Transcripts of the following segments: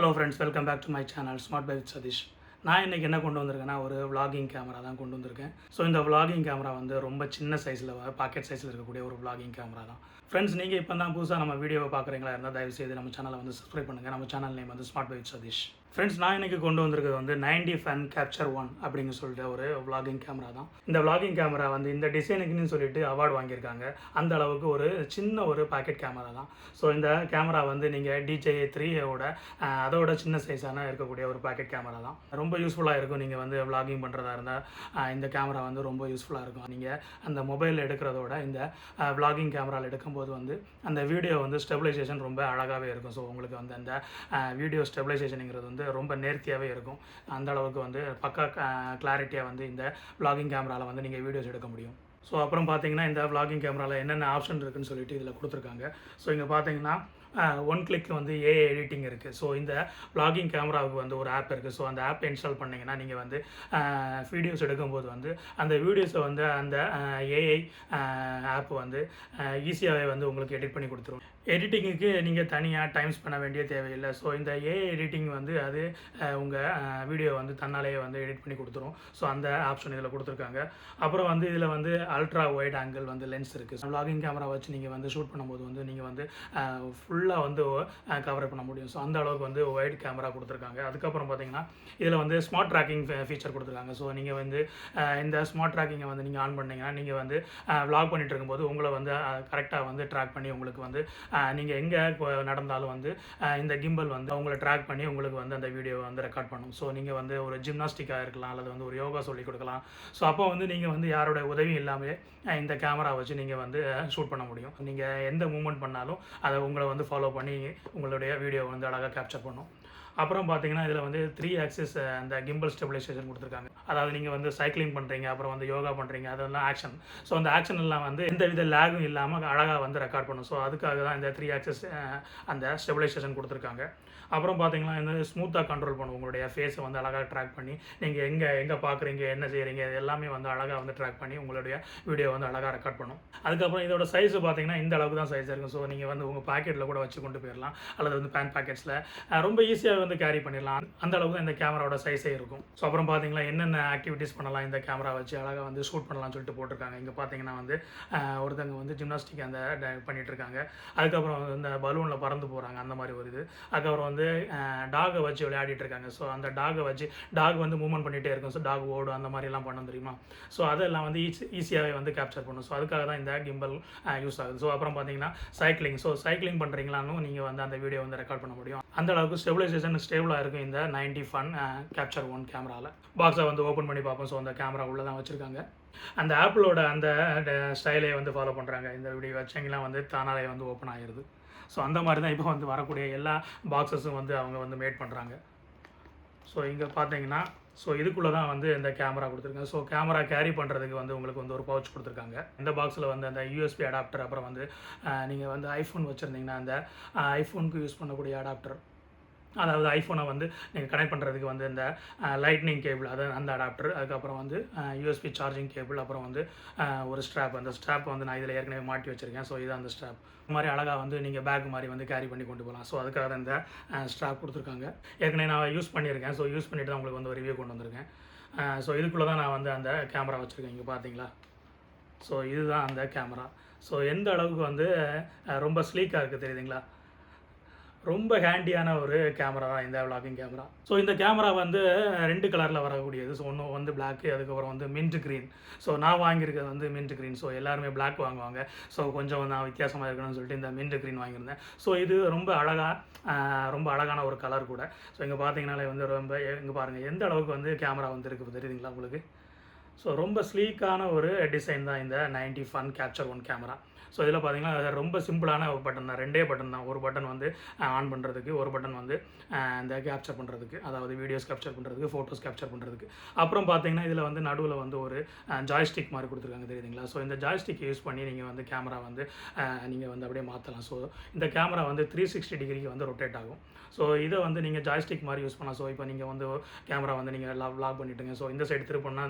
Hello friends, welcome back to my channel smart buy with Sathish. நான் இன்றைக்கி என்ன கொண்டு வந்திருக்கேன்னா, ஒரு vlogging கேமரா தான் கொண்டு வந்திருக்கேன். ஸோ இந்த vlogging கேமரா வந்து ரொம்ப சின்ன சைஸில் பாக்கெட் சைஸில் இருக்கக்கூடிய ஒரு vlogging கேமரா தான். ஃப்ரெண்ட்ஸ், நீங்கள் இப்போ தான் புதுசாக நம்ம வீடியோவை பார்க்குறீங்களா இருந்தால் தயவுசெய்து நம்ம சேனலை வந்து சப்ஸ்கிரைப் பண்ணுங்கள். நம்ம சேனல் நேம் வந்து smart buy with Sathish. Friends, நான் இன்றைக்கி கொண்டு வந்திருக்கிறது வந்து 90 ஃபன் கேப்சர் 1 அப்படின்னு சொல்லிட்டு ஒரு vlogging கேமரா தான். இந்த vlogging கேமரா வந்து இந்த டிசைனுக்குன்னு சொல்லிட்டு அவார்டு வாங்கியிருக்காங்க. அந்த அளவுக்கு ஒரு சின்ன ஒரு பாக்கெட் கேமரா தான். ஸோ இந்த கேமரா வந்து நீங்கள் DJI 3ஓட அதோட சின்ன சைஸான இருக்கக்கூடிய ஒரு பாக்கெட் கேமரா தான். ரொம்ப யூஸ்ஃபுல்லாக இருக்கும். நீங்கள் வந்து vlogging பண்ணுறதா இருந்தால் இந்த கேமரா வந்து ரொம்ப யூஸ்ஃபுல்லாக இருக்கும். நீங்கள் அந்த மொபைலில் எடுக்கிறதோட இந்த vlogging கேமராவில் எடுக்கும்போது வந்து அந்த வீடியோ வந்து ஸ்டெபிலைசேஷன் ரொம்ப அழகாகவே இருக்கும். ஸோ உங்களுக்கு வந்து அந்த வீடியோ ஸ்டெபிலைசேஷனுங்கிறது வந்து ரொம்ப நேர்த்தியாகவே இருக்கும். அந்த அளவுக்கு வந்து பக்கா கிளாரிட்டியாக வந்து இந்த vlogging கேமராவில் வந்து நீங்கள் வீடியோஸ் எடுக்க முடியும். ஸோ அப்புறம் பார்த்தீங்கன்னா, இந்த vlogging கேமராவில் என்னென்ன ஆப்ஷன் இருக்குதுன்னு சொல்லிட்டு இதில் கொடுத்துருக்காங்க. ஸோ இங்கே பார்த்தீங்கன்னா ஒன் கிளிக் வந்து ஏஐ எடிட்டிங் இருக்குது. ஸோ இந்த vlogging கேமராவுக்கு வந்து ஒரு ஆப் இருக்குது. ஸோ அந்த ஆப் இன்ஸ்டால் பண்ணிங்கன்னா நீங்கள் வந்து வீடியோஸ் எடுக்கும்போது வந்து அந்த வீடியோஸை வந்து அந்த ஏஐ ஆப் வந்து ஈஸியாகவே வந்து உங்களுக்கு எடிட் பண்ணி கொடுத்துரும். எடிட்டிங்குக்கு நீங்கள் தனியாக டைம் ஸ்பெண்ட் பண்ண வேண்டிய தேவையில்லை. ஸோ இந்த ஏஐ எடிட்டிங் வந்து அது உங்கள் வீடியோ வந்து தன்னாலேயே வந்து எடிட் பண்ணி கொடுத்துரும். ஸோ அந்த ஆப்ஷன் இதில் கொடுத்துருக்காங்க. அப்புறம் வந்து இதில் வந்து அல்ட்ரா வைட் ஆங்கிள் வந்து லென்ஸ் இருக்குது. vlogging கேமரா வச்சு நீங்கள் வந்து ஷூட் பண்ணும்போது வந்து நீங்கள் வந்து ஃபுல்லாக வந்து கவர் பண்ண முடியும். ஸோ அந்த அளவுக்கு வந்து வைட் கேமரா கொடுத்துருக்காங்க. அதுக்கப்புறம் பார்த்தீங்கன்னா இதில் வந்து ஸ்மார்ட் ட்ராக்கிங் ஃபீச்சர் கொடுத்துருக்காங்க. ஸோ நீங்கள் வந்து இந்த ஸ்மார்ட் ட்ராக்கிங்கை வந்து நீங்கள் ஆன் பண்ணிங்கன்னா நீங்கள் வந்து vlog பண்ணிட்டு இருக்கும்போது உங்களை வந்து கரெக்டாக வந்து ட்ராக் பண்ணி உங்களுக்கு வந்து நீங்கள் எங்கே நடந்தாலும் வந்து இந்த கிம்பல் வந்து உங்களை ட்ராக் பண்ணி உங்களுக்கு வந்து அந்த வீடியோவை வந்து ரெக்கார்ட் பண்ணும். ஸோ நீங்கள் வந்து ஒரு ஜிம்னாஸ்டிக்காக இருக்கலாம் அல்லது வந்து ஒரு யோகா சொல்லிக் கொடுக்கலாம். ஸோ அப்போ வந்து நீங்கள் வந்து யாரோட உதவியும் இல்லாமல் இந்த கேமரா வச்சு நீங்கள் வந்து ஷூட் பண்ண முடியும். நீங்கள் எந்த மூமெண்ட் பண்ணாலும் அதை உங்களை வந்து ஃபாலோ பண்ணி உங்களுடைய வீடியோ வந்து அழகாக கேப்சர் பண்ணும். அப்புறம் பார்த்தீங்கன்னா இதில் வந்து 3 ஆக்சிஸ் அந்த கிம்பல் ஸ்டெபிலைசேஷன் கொடுத்துருக்காங்க. அதாவது நீங்கள் வந்து சைக்கிளிங் பண்ணுறீங்க, அப்புறம் வந்து யோகா பண்ணுறீங்க, அதெல்லாம் ஆக்ஷன். ஸோ அந்த ஆக்ஷன் எல்லாம் வந்து எந்த வித லேகும் இல்லாமல் அழகாக வந்து ரெக்கார்ட் பண்ணும். ஸோ அதுக்காக தான் இந்த 3 ஆக்சிஸ் அந்த ஸ்டெபிலைசேஷன் கொடுத்துருக்காங்க. அப்புறம் பார்த்தீங்கன்னா இந்த ஸ்மூத்தாக கண்ட்ரோல் பண்ணும். உங்களுடைய ஃபேஸை வந்து அழகாக ட்ராக் பண்ணி நீங்கள் எங்கே பார்க்குறீங்க, என்ன செய்கிறீங்க, இது எல்லாமே வந்து அழகாக வந்து ட்ராக் பண்ணி உங்களுடைய வீடியோ வந்து அழகாக ரெக்கார்ட் பண்ணும். அதுக்கப்புறம் இதோட சைஸ் பார்த்தீங்கன்னா இந்த அளவுக்கு தான் சைஸ் இருக்கும். ஸோ நீங்கள் வந்து உங்கள் பாக்கெட்டில் கூட வச்சு கொண்டு போயிடலாம், அல்லது வந்து பேண்ட் பாக்கெட்ஸில் ரொம்ப ஈஸியாக வந்து கேரி பண்ணிடலாம். அந்த அளவுக்கு தான் இந்த கேமராவோட சைஸே இருக்கும். ஸோ அப்புறம் பார்த்தீங்கன்னா என்னென்ன ஆக்டிவிட்டீஸ் பண்ணலாம் இந்த கேமரா வச்சு அழகாக வந்து ஷூட் பண்ணலாம்னு சொல்லிட்டு போட்டிருக்காங்க. இங்கே பார்த்தீங்கன்னா வந்து ஒருத்தங்க வந்து ஜிம்னாஸ்டிக் அந்த பண்ணிகிட்டு இருக்காங்க. அதுக்கப்புறம் வந்து இந்த பலூனில் பறந்து போகிறாங்க, அந்த மாதிரி ஒரு இது. அதுக்கப்புறம் வந்து டாகை வச்சு விளையாடிட்டு இருக்காங்க. ஸோ அந்த டாகை வச்சு டாக் வந்து மூவ்மெண்ட் பண்ணிகிட்டே இருக்கும். ஸோ டாக் ஓடும், அந்த மாதிரிலாம் பண்ண தெரியுமா. ஸோ அதெல்லாம் வந்து ஈஸியாகவே வந்து கேப்சர் பண்ணும். ஸோ அதுக்காக தான் இந்த கிம்பல் யூஸ் ஆகுது. ஸோ அப்புறம் பார்த்தீங்கன்னா சைக்கிளிங். ஸோ சைக்கிளிங் பண்ணுறீங்களான்னு நீங்கள் வந்து அந்த வீடியோ வந்து ரெக்கார்ட் பண்ண முடியும். அந்த அளவுக்கு ஸ்டெபிலைசேஷன் ஸ்டேபிளாக இருக்கும் இந்த 90 ஃபன் கேப்சர் 1 கேமராவில். பாக்ஸை வந்து ஓப்பன் பண்ணி பார்ப்போம். ஸோ அந்த கேமரா உள்ளே தான் வச்சுருக்காங்க. அந்த ஆப்பிளோட அந்த ஸ்டைலை வந்து ஃபாலோ பண்ணுறாங்க. இந்த வீடியோ வச்சிங்கலாம் வந்து தானாலே வந்து ஓப்பன் ஆகிடுது. ஸோ அந்த மாதிரி தான் இப்போ வந்து வரக்கூடிய எல்லா பாக்ஸஸும் வந்து அவங்க வந்து மேட் பண்ணுறாங்க. ஸோ இங்கே பார்த்தீங்கன்னா இதுக்குள்ளே தான் வந்து இந்த கேமரா கொடுத்துருக்காங்க. ஸோ கேமரா கேரி பண்ணுறதுக்கு வந்து உங்களுக்கு வந்து ஒரு பவுச் கொடுத்துருக்காங்க. இந்த பாக்ஸில் வந்து அந்த யூஎஸ்பி அடாப்டர், அப்புறம் வந்து நீங்கள் வந்து ஐஃபோன் வச்சுருந்தீங்கன்னா அந்த ஐஃபோனுக்கு யூஸ் பண்ணக்கூடிய அடாப்டர், அதாவது ஐஃபோனை வந்து நீங்கள் கனெக்ட் பண்ணுறதுக்கு வந்து இந்த லைட்னிங் கேபிள், அதாவது அந்த அடாப்டர், அதுக்கப்புறம் வந்து யூஎஸ்பி சார்ஜிங் கேபிள், அப்புறம் வந்து ஒரு ஸ்ட்ராப். அந்த ஸ்ட்ராப் வந்து நான் இதில் ஏற்கனவே மாட்டி வச்சுருக்கேன். ஸோ இது அந்த ஸ்ட்ராப். இந்த மாதிரி அழகாக வந்து நீங்கள் பேக் மாதிரி வந்து கேரி பண்ணி கொண்டு போகலாம். ஸோ அதுக்காக தான் இந்த ஸ்ட்ராப் கொடுத்துருக்காங்க. ஏற்கனவே நான் யூஸ் பண்ணியிருக்கேன். ஸோ யூஸ் பண்ணிவிட்டு தான் உங்களுக்கு வந்து ஒரு ரிவ்யூ கொண்டு வந்திருக்கேன். ஸோ இதுக்குள்ளே தான் நான் வந்து அந்த கேமரா வச்சுருக்கேன். இங்கே பார்த்தீங்களா. ஸோ இதுதான் அந்த கேமரா. ஸோ எந்த அளவுக்கு வந்து ரொம்ப ஸ்லீக்காக இருக்குது தெரியுதுங்களா. ரொம்ப ஹேண்டியான ஒரு கேமரா தான் இந்த vlogging கேமரா. ஸோ இந்த கேமரா வந்து 2 கலரில் வரக்கூடியது. ஸோ ஒன்று வந்து பிளாக்கு, அதுக்கப்புறம் வந்து மின்ட் க்ரீன். ஸோ நான் வாங்கியிருக்கிறது வந்து மின்ட் க்ரீன். ஸோ எல்லாருமே பிளாக் வாங்குவாங்க. ஸோ கொஞ்சம் நான் வித்தியாசமாக இருக்கணும்னு சொல்லிட்டு இந்த மின்ட் க்ரீன் வாங்கியிருந்தேன். ஸோ இது ரொம்ப அழகான ஒரு கலர் கூட. ஸோ இங்கே பார்த்தீங்கனாலே வந்து ரொம்ப இங்கே பாருங்கள் எந்த அளவுக்கு வந்து கேமரா வந்து இருக்குது தெரியுதுங்களா உங்களுக்கு. ஸோ ரொம்ப ஸ்லீக்கான ஒரு டிசைன் தான் இந்த 90 ஃபன் கேப்சர் 1 கேமரா. ஸோ இதில் பார்த்தீங்கன்னா ரொம்ப சிம்பிளான ஒரு பட்டன் தான். 2 பட்டன் தான். ஒரு பட்டன் வந்து ஆன் பண்ணுறதுக்கு, ஒரு பட்டன் வந்து இந்த கேப்சர் பண்ணுறதுக்கு, அதாவது வீடியோஸ் கேப்சர் பண்ணுறதுக்கு, ஃபோட்டோஸ் கேப்சர் பண்ணுறதுக்கு. அப்புறம் பார்த்தீங்கன்னா இதில் வந்து நடுவில் வந்து ஒரு ஜாய்ஸ்டிக் மாதிரி கொடுத்துருக்காங்க தெரியுதுங்களா. ஸோ இந்த ஜாய்ஸ்டிக் யூஸ் பண்ணி நீங்கள் வந்து கேமரா வந்து நீங்கள் வந்து அப்படியே மாற்றலாம். ஸோ இந்த கேமரா வந்து 360 டிகிரிக்கு வந்து ரொட்டேட் ஆகும். ஸோ இதை வந்து நீங்கள் ஜாய்ஸ்டிக் மாதிரி யூஸ் பண்ணலாம். ஸோ இப்போ நீங்கள் வந்து கேமரா வந்து நீங்கள் vlog பண்ணிட்டுங்க. ஸோ இந்த சைடு திருப்பினா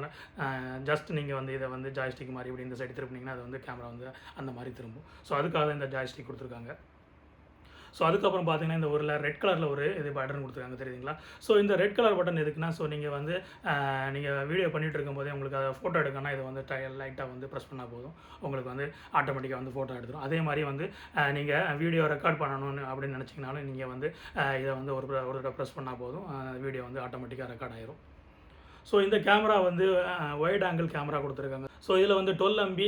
ஜஸ்ட் நீங்கள் வந்து இதை வந்து ஜாய்ஸ்டிக் மாதிரி இப்படி இந்த சைடு திருப்பினீங்கன்னா அது வந்து கேமரா வந்து அந்த மாதிரி திரும்பும். ஸோ அதுக்காக இந்த ஜாய்ஸ்டிக் கொடுத்துருக்காங்க. ஸோ அதுக்கப்புறம் பார்த்தீங்கன்னா இந்த ஒரு ரெட் கலரில் ஒரு இது பட்டன் கொடுத்துருக்காங்க தெரியுதுங்களா. ஸோ இந்த ரெட் கலர் பட்டன் எதுக்குன்னா, ஸோ நீங்கள் வந்து நீங்கள் வீடியோ பண்ணிகிட்டு இருக்கும்போதே உங்களுக்கு அதை ஃபோட்டோ எடுக்கணும்னா இதை வந்து லைட்டாக வந்து ப்ரெஸ் பண்ணால் போதும், உங்களுக்கு வந்து ஆட்டோமேட்டிக்காக வந்து ஃபோட்டோ எடுத்துடும். அதே மாதிரி வந்து நீங்கள் வீடியோ ரெக்கார்ட் பண்ணணும்னு அப்படின்னு நினச்சிங்கனாலும் நீங்கள் வந்து இதை வந்து ஒரு தடவை ப்ரெஸ் பண்ணால் போதும், வீடியோ வந்து ஆட்டோமேட்டிக்காக ரெக்கார்ட் ஆயிரும். ஸோ இந்த கேமரா வந்து வைட் ஆங்கிள் கேமரா கொடுத்துருக்காங்க. ஸோ இதில் வந்து 12 MB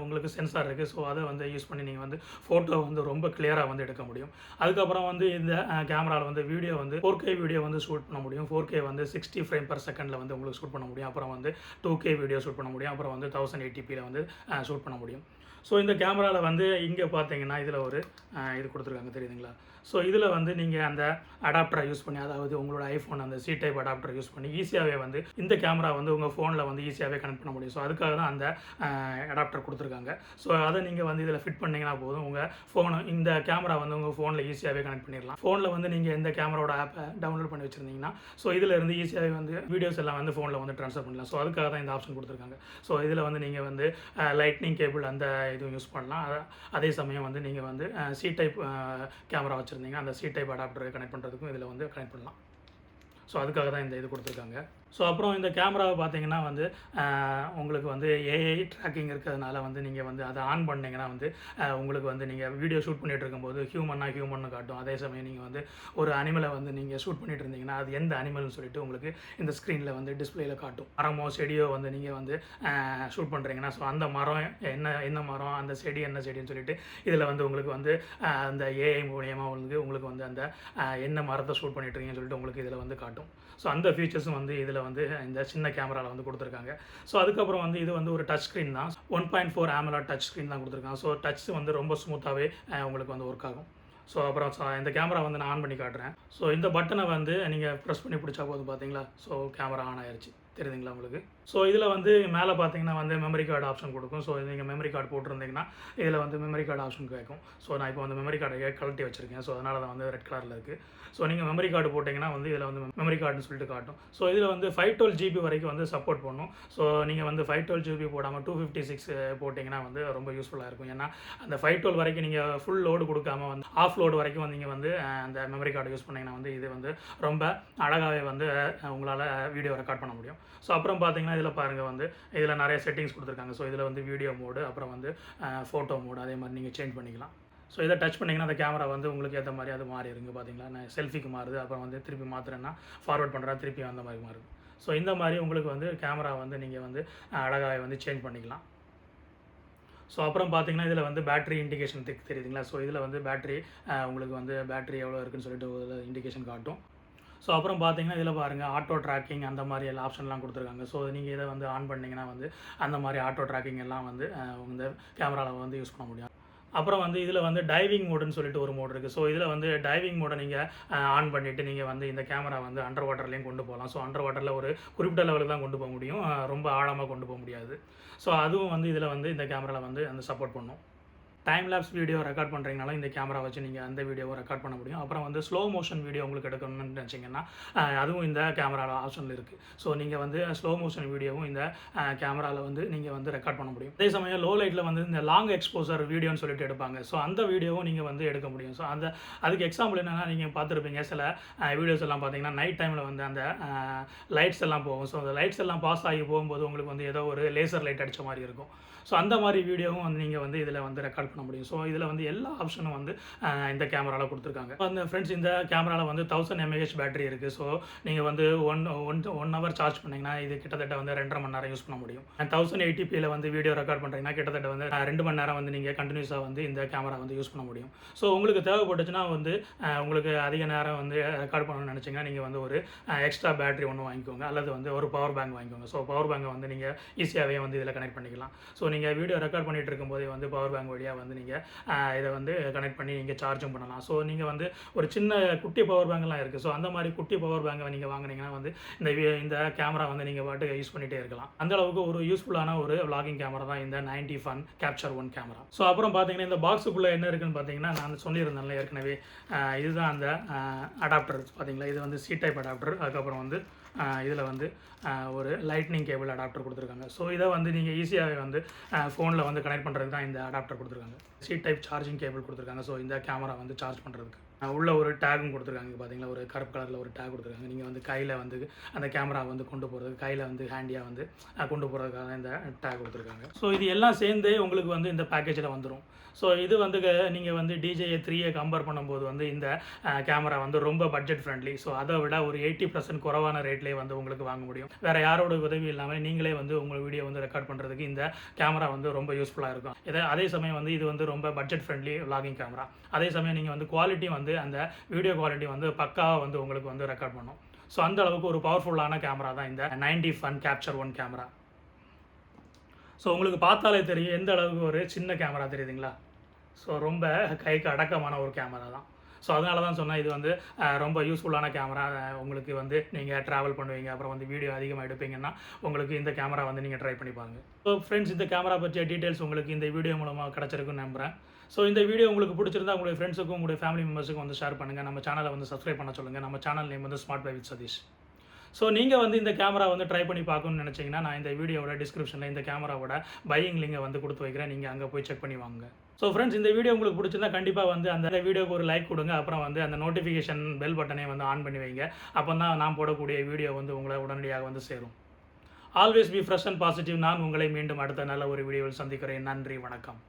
உங்களுக்கு சென்சார் இருக்குது. ஸோ அதை வந்து யூஸ் பண்ணி நீங்கள் வந்து ஃபோட்டோ வந்து ரொம்ப கிளியராக வந்து எடுக்க முடியும். அதுக்கப்புறம் வந்து இந்த கேமராவில் வந்து வீடியோ வந்து 4K வீடியோ வந்து ஷூட் பண்ண முடியும். 4K வந்து 60 ஃப்ரேம் பர் செகண்டில் வந்து உங்களுக்கு ஷூட் பண்ண முடியும். அப்புறம் வந்து 2K வீடியோ ஷூட் பண்ண முடியும். அப்புறம் வந்து 1080pல வந்து ஷூட் பண்ண முடியும். ஸோ இந்த கேமராவில் வந்து இங்கே பார்த்தீங்கன்னா இதில் ஒரு இது கொடுத்துருக்காங்க தெரியுதுங்களா. ஸோ இதில் வந்து நீங்கள் அந்த அடாப்டரை யூஸ் பண்ணி, அதாவது உங்களோட ஐஃபோன் அந்த C டைப் அடாப்டரை யூஸ் பண்ணி ஈஸியாகவே வந்து இந்த கேமரா வந்து உங்கள் ஃபோனில் வந்து ஈஸியாகவே கனெக்ட் பண்ண முடியும். ஸோ அதுக்காக தான் அந்த அடாப்டர் கொடுத்துருக்காங்க. ஸோ அதை நீங்கள் வந்து இதில் ஃபிட் பண்ணிங்கன்னா போதும், உங்கள் ஃபோனு இந்த கேமரா வந்து உங்கள் ஃபோனில் ஈஸியாகவே கனெக்ட் பண்ணிடலாம். ஃபோனில் வந்து நீங்கள் இந்த கேமராவோட ஆப்பை டவுன்லோட் பண்ணி வச்சுருந்தீங்கன்னா ஸோ இதில் இருந்து ஈஸியாகவே வந்து வீடியோஸ் எல்லாம் வந்து ஃபோனில் வந்து ட்ரான்ஸ்ஃபர் பண்ணலாம். ஸோ அதுக்காக தான் இந்த ஆப்ஷன் கொடுத்துருக்காங்க. ஸோ இதில் வந்து நீங்கள் வந்து லைட்னிங் கேபிள் அந்த இதுவும் யூஸ் பண்ணலாம். அதே சமயம் வந்து நீங்கள் வந்து C டைப் கேமரா வச்சுருந்தீங்கன்னா அந்த C டைப் அடாப்டரை கனெக்ட் பண்ணுறதுக்கும் இதில் வந்து கனெக்ட் பண்ணலாம். ஸோ அதுக்காக தான் இந்த இது கொடுத்துருக்காங்க. ஸோ அப்புறம் இந்த கேமராவை பார்த்தீங்கன்னா வந்து உங்களுக்கு வந்து AI ட்ராக்கிங் இருக்கிறதுனால வந்து நீங்கள் வந்து அதை ஆன் பண்ணிங்கன்னா வந்து உங்களுக்கு வந்து நீங்கள் வீடியோ ஷூட் பண்ணிகிட்டு இருக்கும்போது ஹியூமன்னு காட்டும். அதே சமயம் நீங்கள் வந்து ஒரு அனிமலை வந்து நீங்கள் ஷூட் பண்ணிட்டு இருந்தீங்கன்னா அது எந்த அனிமல்னு சொல்லிட்டு உங்களுக்கு இந்த ஸ்க்ரீனில் வந்து டிஸ்பிளேயில் காட்டும். மரமோ செடியோ வந்து நீங்கள் வந்து ஷூட் பண்ணுறீங்கன்னா ஸோ அந்த மரம் என்ன மரம், அந்த செடி என்ன செடின்னு சொல்லிட்டு இதில் வந்து உங்களுக்கு வந்து அந்த AI மூலியமாக வந்து உங்களுக்கு வந்து அந்த என்ன மரத்தை ஷூட் பண்ணிட்டுருக்கீங்கன்னு சொல்லிட்டு உங்களுக்கு இதில் வந்து காட்டும். ஸோ அந்த ஃபீச்சர்ஸும் வந்து இதில் வந்து இந்த சின்ன கேமராவில் வந்து கொடுத்துருக்காங்க. ஸோ அதுக்கப்புறம் வந்து இது வந்து ஒரு டச் ஸ்க்ரீன் தான், 1.4 AMOLED டச் ஸ்க்ரீன் தான் கொடுத்துருக்காங்க. ஸோ டச் வந்து ரொம்ப ஸ்மூத்தாகவே உங்களுக்கு வந்து ஒர்க் ஆகும். ஸோ அப்புறம் இந்த கேமரா வந்து நான் ஆன் பண்ணி காட்டுறேன். ஸோ இந்த பட்டனை வந்து நீங்கள் ப்ரெஸ் பண்ணி பிடிச்சா போதும் பார்த்தீங்களா. ஸோ கேமரா ஆன் ஆயிடுச்சு தெரியுதுங்களா உங்களுக்கு. ஸோ இதில் வந்து மேலே பார்த்தீங்கன்னா வந்து மெமரி கார்டு ஆப்ஷன் கொடுக்கும். ஸோ நீங்கள் மெமரி கார்டு போட்டிருந்தீங்கன்னா இதில் வந்து மெமரி கார்டு ஆப்ஷன் கேட்கும். ஸோ நான் இப்போ வந்து மெமரி கார்டை கழட்டி வச்சுருக்கேன். ஸோ அதனால் தான் வந்து ரெட் கலரில் இருக்குது. ஸோ நீங்கள் மெமரி கார்டு போட்டிங்கன்னா வந்து இதில் வந்து மெமரி கார்டுன்னு சொல்லிட்டு காட்டும். ஸோ இதில் வந்து 512 GB வரைக்கும் வந்து சப்போர்ட் பண்ணும். ஸோ நீங்கள் வந்து 512 GB போடாமல் 256 போட்டிங்கன்னா வந்து ரொம்ப யூஸ்ஃபுல்லாக இருக்கும். ஏன்னா அந்த 512 வரைக்கும் நீங்கள் ஃபுல் லோடு கொடுக்காம வந்து ஆஃப் லோடு வரைக்கும் வந்து நீங்கள் வந்து அந்த மெமரி கார்டு யூஸ் பண்ணிங்கன்னா வந்து இது வந்து ரொம்ப அழகாகவே வந்து உங்களால் வீடியோ ரெக்கார்ட் பண்ண முடியும். ஸோ அப்புறம் பார்த்தீங்கன்னா இதில் பாருங்கள் வந்து இதில் நிறைய செட்டிங்ஸ் கொடுத்துருக்காங்க. ஸோ இதில் வந்து வீடியோ மோடு, அப்புறம் வந்து ஃபோட்டோ மோடு, அதே மாதிரி நீங்கள் சேஞ்ச் பண்ணிக்கலாம். ஸோ இதை டச் பண்ணிங்கன்னா அந்த கேமரா வந்து உங்களுக்கு ஏற்ற மாதிரி அது மாறிடுங்க பார்த்தீங்களா. நான் செல்ஃபிக்கு மாறுது, அப்புறம் வந்து திருப்பி மாற்றுறேன்னா ஃபார்வர்ட் பண்ணுறேன், திருப்பி அந்த மாதிரி மாறுது. ஸோ இந்த மாதிரி உங்களுக்கு வந்து கேமரா வந்து நீங்கள் வந்து அழகாக வந்து சேஞ்ச் பண்ணிக்கலாம். ஸோ அப்புறம் பார்த்தீங்கன்னா இதில் வந்து பேட்டரி இண்டிகேஷன் தெரியுதுங்களா. ஸோ இதில் வந்து பேட்டரி உங்களுக்கு வந்து பேட்டரி எவ்வளோ இருக்குதுன்னு சொல்லிட்டு ஒரு இண்டிகேஷன் காட்டும். ஸோ அப்புறம் பார்த்தீங்கன்னா இதில் பாருங்கள் ஆட்டோ ட்ராக்கிங் அந்த மாதிரி எல்லா ஆப்ஷன்லாம் கொடுத்துருக்காங்க. ஸோ நீங்கள் இதை வந்து ஆன் பண்ணிங்கன்னா வந்து அந்த மாதிரி ஆட்டோ ட்ராக்கிங் எல்லாம் வந்து இந்த கேமராவில் வந்து யூஸ் பண்ண முடியும். அப்புறம் வந்து இதில் வந்து டைவிங் மோடுன்னு சொல்லிட்டு ஒரு மோடு இருக்குது. ஸோ இதில் வந்து டைவிங் மோடை நீங்கள் ஆன் பண்ணிவிட்டு நீங்கள் வந்து இந்த கேமரா வந்து அண்டர் வாட்டர்லேயும் கொண்டு போகலாம். ஸோ அண்டர் வாட்டரில் ஒரு குறிப்பிட்ட லெவலுக்கு தான் கொண்டு போக முடியும், ரொம்ப ஆழமாக கொண்டு போக முடியாது. ஸோ அதுவும் வந்து இதில் வந்து இந்த கேமராவில் வந்து அந்த சப்போர்ட் பண்ணும். டைம் லேப்ஸ் வீடியோ ரெக்கார்ட் பண்ணுறீங்கனாலும் இந்த கேமரா வச்சு நீங்கள் அந்த வீடியோவை ரெக்கார்ட் பண்ண முடியும். அப்புறம் வந்து ஸ்லோ மோஷன் வீடியோ உங்களுக்கு எடுக்கணும்னு நினச்சிங்கன்னா அதுவும் இந்த கேமராவில் ஆப்ஷனில் இருக்குது. ஸோ நீங்கள் வந்து ஸ்லோ மோஷன் வீடியோவும் இந்த கேமராவில் வந்து நீங்கள் வந்து ரெக்கார்ட் பண்ண முடியும். அதே சமயம் லோ லைட்டில் வந்து இந்த லாங் எக்ஸ்போசர் வீடியோன்னு சொல்லிட்டு எடுப்பாங்க. ஸோ அந்த வீடியோவும் நீங்கள் வந்து எடுக்க முடியும். ஸோ அதுக்கு எக்ஸாம்பிள் என்னென்னா, நீங்கள் பார்த்துருப்பீங்க சில வீடியோஸ் எல்லாம் பார்த்தீங்கன்னா நைட் டைமில் வந்து அந்த லைட்ஸ் எல்லாம் போகும். ஸோ அந்த லைட்ஸ் எல்லாம் பாஸ் ஆகி போகும்போது உங்களுக்கு வந்து ஏதோ ஒரு லேசர் லைட் அடித்த மாதிரி இருக்கும். ஸோ அந்த மாதிரி வீடியோவும் வந்து நீங்கள் வந்து இதில் வந்து ரெக்கார்ட் பண்ண முடியும். ஸோ இதில் வந்து எல்லா ஆப்ஷனும் வந்து இந்த கேமராவில் கொடுத்துருக்காங்க. அந்த ஃப்ரெண்ட்ஸ் இந்த கேமராவில் வந்து 1000 mAh பேட்டரி இருக்குது. ஸோ நீங்கள் வந்து ஒன் ஹவர் சார்ஜ் பண்ணிங்கன்னா இது கிட்டத்தட்ட வந்து 2.5 மணி நேரம் யூஸ் பண்ண முடியும். 1080pல வந்து வீடியோ ரெக்கார்ட் பண்ணுறீங்கன்னா கிட்டத்தட்ட வந்து 2 மணி நேரம் வந்து நீங்கள் கண்டினியூஸாக வந்து இந்த கேமரா வந்து யூஸ் பண்ண முடியும். ஸோ உங்களுக்கு தேவைப்பட்டுச்சுன்னா வந்து உங்களுக்கு அதிக நேரம் வந்து ரெக்கார்ட் பண்ணணும்னு நினச்சிங்கன்னா நீங்கள் வந்து ஒரு எக்ஸ்ட்ரா பேட்டரி ஒன்று வாங்கிக்கோங்க, அல்லது வந்து ஒரு பவர் பேங்க் வாங்கிக்கோங்க. ஸோ பவர் பேங்கை வந்து நீங்கள் ஈஸியாகவே வந்து இதில் கனெக்ட் பண்ணிக்கலாம். ஸோ நீங்கள் வீடியோ ரெக்கார்ட் பண்ணிகிட்டு இருக்கும்போதே வந்து பவர் பேங்க் வழியாக வந்து நீங்கள் இதை வந்து கனெக்ட் பண்ணி நீங்கள் சார்ஜும் பண்ணலாம். ஸோ நீங்கள் வந்து ஒரு சின்ன குட்டி பவர் பேங்க்லாம் இருக்குது. ஸோ அந்த மாதிரி குட்டி பவர் பேங்கை நீங்கள் வாங்கினீங்கன்னா வந்து இந்த கேமரா வந்து நீங்கள் பாட்டு யூஸ் பண்ணிகிட்டே இருக்கலாம். அந்த அளவுக்கு ஒரு யூஸ்ஃபுல்லான ஒரு vlogging கேமரா தான் இந்த 90 Fun Capture 1 கேமரா. ஸோ அப்புறம் பார்த்தீங்கன்னா இந்த பாக்ஸுக்குள்ளே என்ன இருக்குதுன்னு பார்த்தீங்கன்னா, நான் சொல்லியிருந்தேன்ல ஏற்கனவே, இதுதான் அந்த அடாப்டர் பார்த்தீங்களா. இது வந்து C டைப் அடாப்டர். அதுக்கப்புறம் வந்து இதில் வந்து ஒரு லைட்னிங் கேபிள் அடாப்டர் கொடுத்துருக்காங்க. ஸோ இதை வந்து நீங்கள் ஈஸியாகவே வந்து ஃபோனில் வந்து கனெக்ட் பண்ணுறதுக்கு தான் இந்த அடாப்டர் கொடுத்துருக்காங்க. கொடுத்துருக்காங்க. சி டைப் சார்ஜிங் கேபிள் கொடுத்துருக்காங்க. ஸோ இந்த கேமரா வந்து சார்ஜ் பண்ணுறதுக்கு உள்ள ஒரு டேகும் கொடுத்துருக்காங்க. பார்த்தீங்களா, ஒரு கருப்பு கலரில் ஒரு டேக் கொடுத்துருக்காங்க. நீங்கள் வந்து கையில் வந்து அந்த கேமரா வந்து கொண்டு போகிறதுக்கு, கையில் வந்து ஹேண்டியாக வந்து கொண்டு போகிறதுக்காக இந்த டேக் கொடுத்துருக்காங்க. ஸோ இது எல்லாம் சேர்ந்து உங்களுக்கு வந்து இந்த பேக்கேஜில் வந்துடும். ஸோ இது வந்து நீங்கள் வந்து DJI 3A கம்பேர் பண்ணும்போது வந்து இந்த கேமரா வந்து ரொம்ப பட்ஜெட் ஃப்ரெண்ட்லி. ஸோ அதை விட ஒரு 80% குறைவான ரேட்லேயே வந்து உங்களுக்கு வாங்க முடியும். வேறு யாரோட உதவி இல்லாமல் நீங்களே வந்து உங்கள் வீடியோ வந்து ரெக்கார்ட் பண்ணுறதுக்கு இந்த கேமரா வந்து ரொம்ப யூஸ்ஃபுல்லாக இருக்கும். அதே சமயம் வந்து இது வந்து ரொம்ப பட்ஜெட் ஃப்ரெண்ட்லி vlogging கேமரா. அதே சமயம் நீங்கள் வந்து குவாலிட்டி வந்து அந்த வீடியோ குவாலிட்டி வந்து பக்காவாக வந்து உங்களுக்கு வந்து ரெக்கார்ட் பண்ணும். ஸோ அந்த அளவுக்கு ஒரு பவர்ஃபுல்லான கேமரா தான் இந்த 90 Fun Capture One camera. So உங்களுக்கு பார்த்தாலே தெரியும் எந்த அளவுக்கு ஒரு சின்ன கேமரா தெரியுதுங்களா. ஸோ ரொம்ப கைக்கு அடக்கமான ஒரு கேமரா தான். ஸோ அதனால தான் சொன்னேன் இது வந்து ரொம்ப யூஸ்ஃபுல்லான கேமரா. உங்களுக்கு வந்து நீங்கள் ட்ராவல் பண்ணுவீங்க, அப்புறம் வந்து வீடியோ அதிகமாக எடுப்பீங்கன்னா உங்களுக்கு இந்த கேமரா வந்து நீங்கள் ட்ரை பண்ணி பாருங்கள். ஸோ ஃப்ரெண்ட்ஸ், இந்த கேமரா பற்றிய டீட்டெயில்ஸ் உங்களுக்கு இந்த வீடியோ மூலமாக கிடச்சிருக்குன்னு நம்புகிறேன். ஸோ இந்த வீடியோ உங்களுக்கு பிடிச்சிருந்தா உங்களுடைய ஃப்ரெண்ட்ஸுக்கும் உங்களுடைய ஃபேமிலி மெம்பர்ஸுக்கும் வந்து ஷேர் பண்ணுங்கள். நம்ம சேனலை வந்து சப்ஸ்கிரைப் பண்ண சொல்லுங்கள். நம்ம சேனல் நேம் வந்து smart buy with Sathish. So நீங்கள் வந்து இந்த கேமரா வந்து ட்ரை பண்ணி பார்க்கணும்னு நினச்சிங்கன்னா நான் இந்த வீடியோவோட டிஸ்கிரிப்ஷனில் இந்த கேமராவோட பையிங் லிங்கை வந்து கொடுத்து வைக்கிறேன். நீங்கள் அங்கே போய் செக் பண்ணி வாங்க. ஸோ ஃப்ரெண்ட்ஸ், இந்த வீடியோ உங்களுக்கு பிடிச்சிருந்தா கண்டிப்பாக வந்து அந்த வீடியோக்கு ஒரு லைக் கொடுங்க. அப்புறம் வந்து அந்த நோட்டிஃபிகேஷன் பெல் பட்டனை வந்து ஆன் பண்ணி வைங்க. அப்போ தான் நான் போடக்கூடிய வீடியோ வந்து உங்களை உடனடியாக வந்து சேரும். Always be fresh and positive. நான் உங்களை மீண்டும் அடுத்த நல்ல ஒரு வீடியோவில் சந்திக்கிறேன். நன்றி, வணக்கம்.